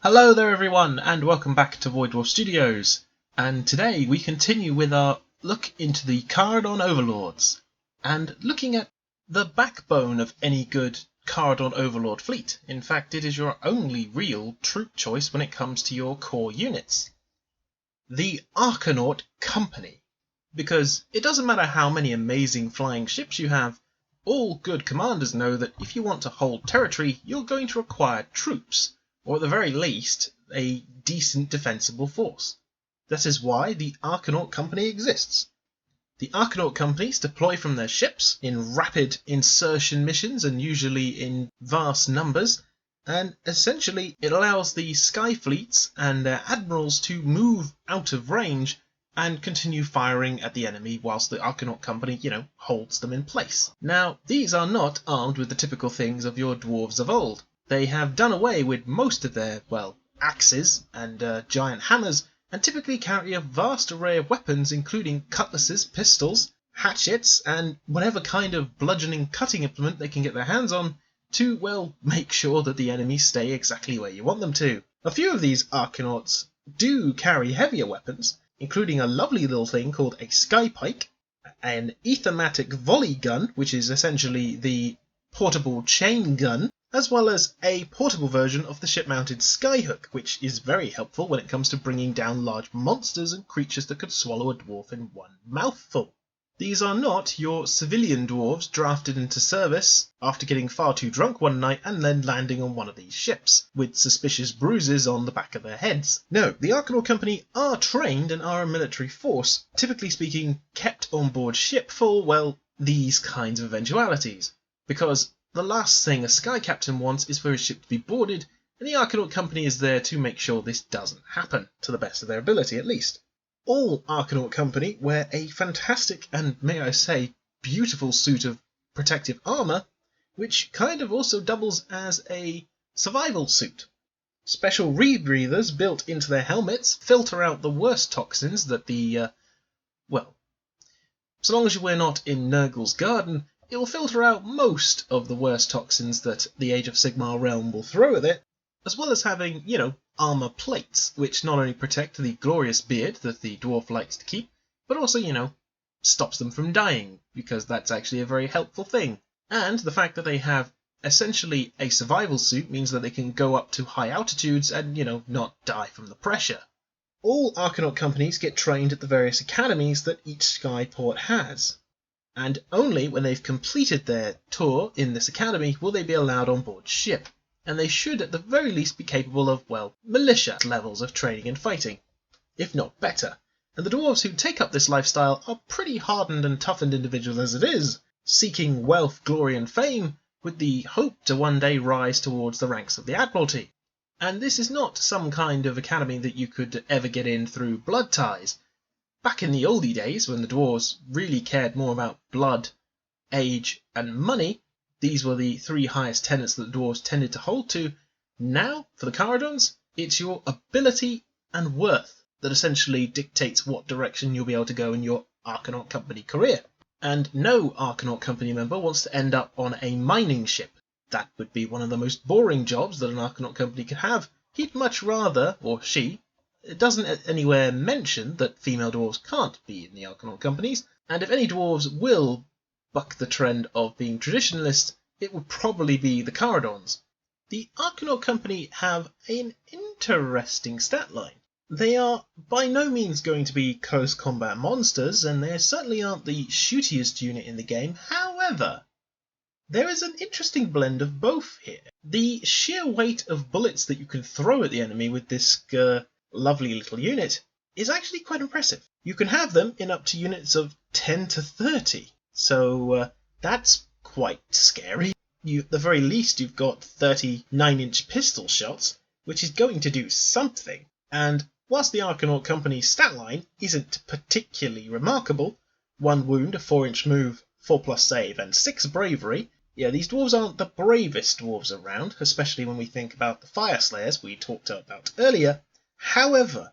Hello there everyone, and welcome back to Void Dwarf Studios. And today we continue with our look into the Kharadon Overlords, and looking at the backbone of any good Kharadon Overlord fleet. In fact, it is your only real troop choice when it comes to your core units. The Arkanaught Company. Because it doesn't matter how many amazing flying ships you have, all good commanders know that if you want to hold territory, you're going to require troops, or at the very least, a decent defensible force. That is why the Arkanaught Company exists. The Arkanaught Companies deploy from their ships in rapid insertion missions and usually in vast numbers, and essentially it allows the sky fleets and their admirals to move out of range and continue firing at the enemy whilst the Arkanaught Company, holds them in place. Now, these are not armed with the typical things of your dwarves of old. They have done away with most of their, axes and giant hammers, and typically carry a vast array of weapons including cutlasses, pistols, hatchets, and whatever kind of bludgeoning cutting implement they can get their hands on to, make sure that the enemies stay exactly where you want them to. A few of these Arkanauts do carry heavier weapons, including a lovely little thing called a skypike, an ethermatic volley gun, which is essentially the portable chain gun, as well as a portable version of the ship-mounted skyhook, which is very helpful when it comes to bringing down large monsters and creatures that could swallow a dwarf in one mouthful. These are not your civilian dwarves drafted into service after getting far too drunk one night and then landing on one of these ships, with suspicious bruises on the back of their heads. No, the Arkanaught Company are trained and are a military force, typically speaking kept on board ship for, these kinds of eventualities, because the last thing a sky captain wants is for his ship to be boarded, and the Arkanaught Company is there to make sure this doesn't happen, to the best of their ability at least. All Arkanaught Company wear a fantastic and, may I say, beautiful suit of protective armour, which kind of also doubles as a survival suit. Special rebreathers built into their helmets filter out the worst toxins that so long as we're not in Nurgle's garden, it will filter out most of the worst toxins that the Age of Sigmar realm will throw at it, as well as having, armour plates, which not only protect the glorious beard that the dwarf likes to keep, but also, stops them from dying, because that's actually a very helpful thing. And the fact that they have essentially a survival suit means that they can go up to high altitudes and, not die from the pressure. All Arkanaught companies get trained at the various academies that each skyport has, and only when they've completed their tour in this academy will they be allowed on board ship, and they should at the very least be capable of, militia levels of training and fighting, if not better. And the dwarves who take up this lifestyle are pretty hardened and toughened individuals as it is, seeking wealth, glory and fame, with the hope to one day rise towards the ranks of the Admiralty. And this is not some kind of academy that you could ever get in through blood ties. Back in the oldie days, when the dwarves really cared more about blood, age, and money, these were the three highest tenets that the dwarves tended to hold to. Now, for the Kharadons, it's your ability and worth that essentially dictates what direction you'll be able to go in your Arkanaught Company career. And no Arkanaught Company member wants to end up on a mining ship. That would be one of the most boring jobs that an Arkanaught Company could have. He'd much rather, or she, it doesn't anywhere mention that female dwarves can't be in the Arkanaught Companies, and if any dwarves will buck the trend of being traditionalist, it would probably be the Kharadons. The Arkanaught Company have an interesting stat line. They are by no means going to be close combat monsters, and they certainly aren't the shootiest unit in the game. However, there is an interesting blend of both here. The sheer weight of bullets that you can throw at the enemy with this lovely little unit is actually quite impressive. You can have them in up to units of 10 to 30, so that's quite scary. At the very least, you've got 39-inch pistol shots, which is going to do something. And whilst the Arkanaught Company's stat line isn't particularly remarkable, 1 wound, a 4-inch move, 4+ save, and 6 bravery, these dwarves aren't the bravest dwarves around, especially when we think about the Fire Slayers we talked about earlier. However,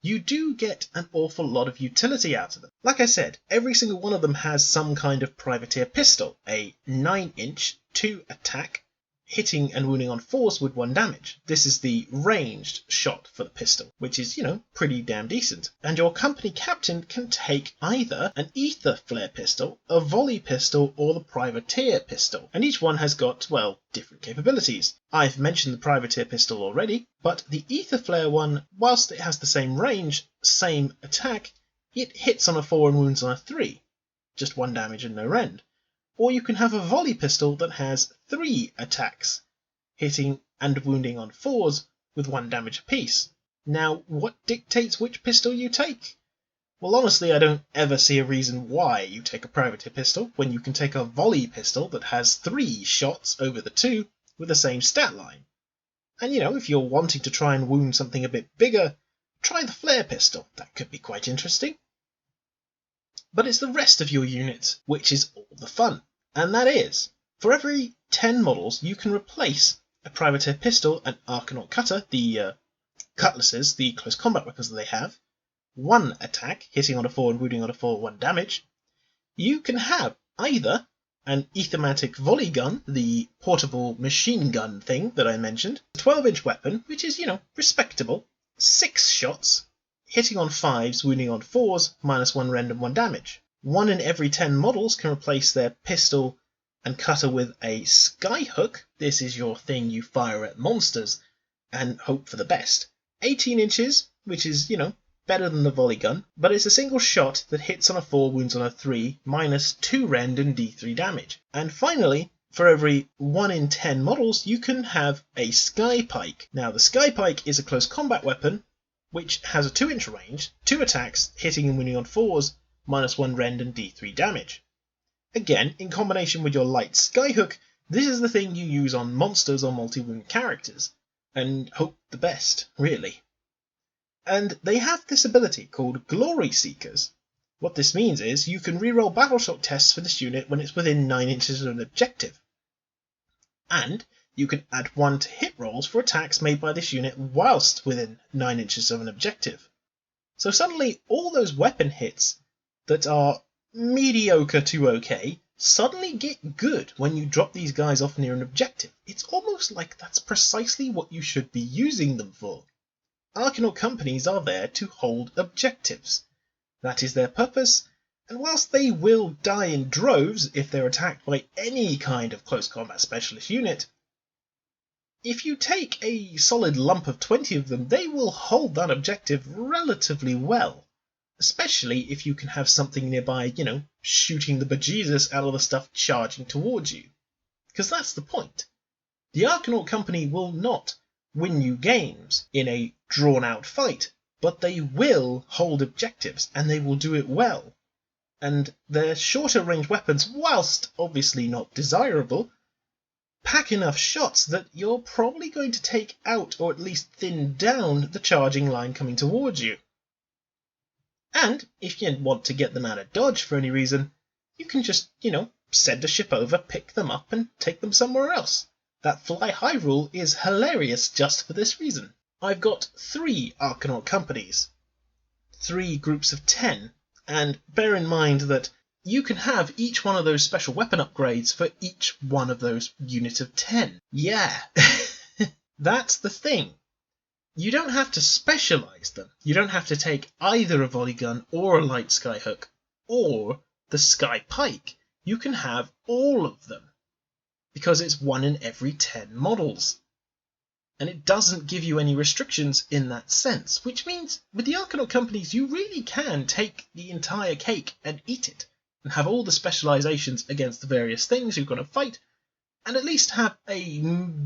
you do get an awful lot of utility out of them. Like I said, every single one of them has some kind of privateer pistol, a 9-inch, 2 attack, hitting and wounding on 4s with 1 damage. This is the ranged shot for the pistol, which is, pretty damn decent. And your company captain can take either an ether flare pistol, a volley pistol, or the privateer pistol. And each one has got, well, different capabilities. I've mentioned the privateer pistol already, but the ether flare one, whilst it has the same range, same attack, it hits on a 4 and wounds on a 3. Just 1 damage and no rend. Or you can have a volley pistol that has 3 attacks, hitting and wounding on 4s with 1 damage apiece. Now, what dictates which pistol you take? Well, honestly, I don't ever see a reason why you take a privateer pistol when you can take a volley pistol that has 3 shots over the 2 with the same stat line. And if you're wanting to try and wound something a bit bigger, try the flare pistol. That could be quite interesting. But it's the rest of your units which is all the fun. And that is, for every 10 models, you can replace a privateer pistol, an Arkanaught cutter, the cutlasses, the close combat weapons that they have, 1 attack, hitting on a 4 and wounding on a 4, 1 damage. You can have either an Ethermatic volley gun, the portable machine gun thing that I mentioned, a 12-inch weapon, which is, respectable, 6 shots, hitting on 5s, wounding on 4s, -1 rend and 1 damage. 1 in every 10 models can replace their pistol and cutter with a skyhook. This is your thing you fire at monsters and hope for the best. 18 inches, which is, better than the volley gun, but it's a single shot that hits on a 4, wounds on a 3, -2 rend and d3 damage. And finally, for every 1 in 10 models, you can have a sky pike. Now, the sky pike is a close combat weapon, which has a 2-inch range, 2 attacks, hitting and wounding on 4s, -1 rend and d3 damage. Again, in combination with your light skyhook, this is the thing you use on monsters or multi-wound characters, and hope the best, really. And they have this ability called Glory Seekers. What this means is you can reroll battleshock tests for this unit when it's within 9 inches of an objective. And you can add 1 to hit rolls for attacks made by this unit whilst within 9 inches of an objective. So suddenly all those weapon hits that are mediocre to okay suddenly get good when you drop these guys off near an objective. It's almost like that's precisely what you should be using them for. Arkanaught companies are there to hold objectives. That is their purpose, and whilst they will die in droves if they're attacked by any kind of close combat specialist unit, if you take a solid lump of 20 of them, they will hold that objective relatively well. Especially if you can have something nearby, shooting the bejesus out of the stuff charging towards you. Because that's the point. The Arkanaught Company will not win you games in a drawn-out fight, but they will hold objectives, and they will do it well. And their shorter-range weapons, whilst obviously not desirable, pack enough shots that you're probably going to take out, or at least thin down, the charging line coming towards you. And if you want to get them out of dodge for any reason, you can just, send a ship over, pick them up, and take them somewhere else. That fly high rule is hilarious just for this reason. I've got 3 Arkanaught companies, 3 groups of 10, and bear in mind that you can have each one of those special weapon upgrades for each one of those units of 10. Yeah, that's the thing. You don't have to specialise them. You don't have to take either a volley gun or a light skyhook or the sky pike. You can have all of them because it's 1 in every 10 models. And it doesn't give you any restrictions in that sense, which means with the Arkanaught companies you really can take the entire cake and eat it and have all the specialisations against the various things you're going to fight, and at least have a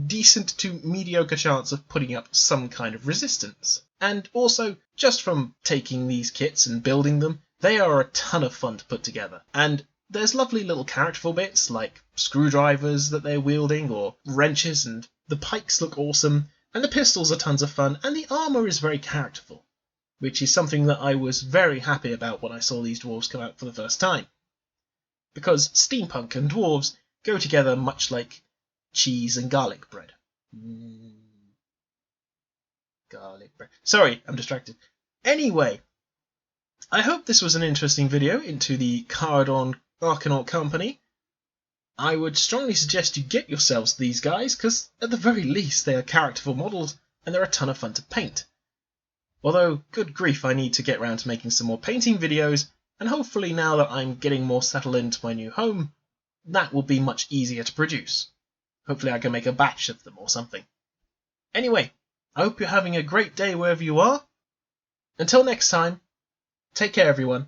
decent to mediocre chance of putting up some kind of resistance. And also, just from taking these kits and building them, they are a ton of fun to put together. And there's lovely little characterful bits like screwdrivers that they're wielding or wrenches, and the pikes look awesome, and the pistols are tons of fun, and the armour is very characterful, which is something that I was very happy about when I saw these dwarves come out for the first time. Because steampunk and dwarves go together much like cheese and garlic bread. Garlic bread. Sorry, I'm distracted. Anyway, I hope this was an interesting video into the Kharadon Arkanaught Company. I would strongly suggest you get yourselves these guys, because at the very least they are characterful models and they're a ton of fun to paint. Although, good grief, I need to get around to making some more painting videos, and hopefully now that I'm getting more settled into my new home, that will be much easier to produce. Hopefully I can make a batch of them or something. Anyway, I hope you're having a great day wherever you are. Until next time, take care everyone.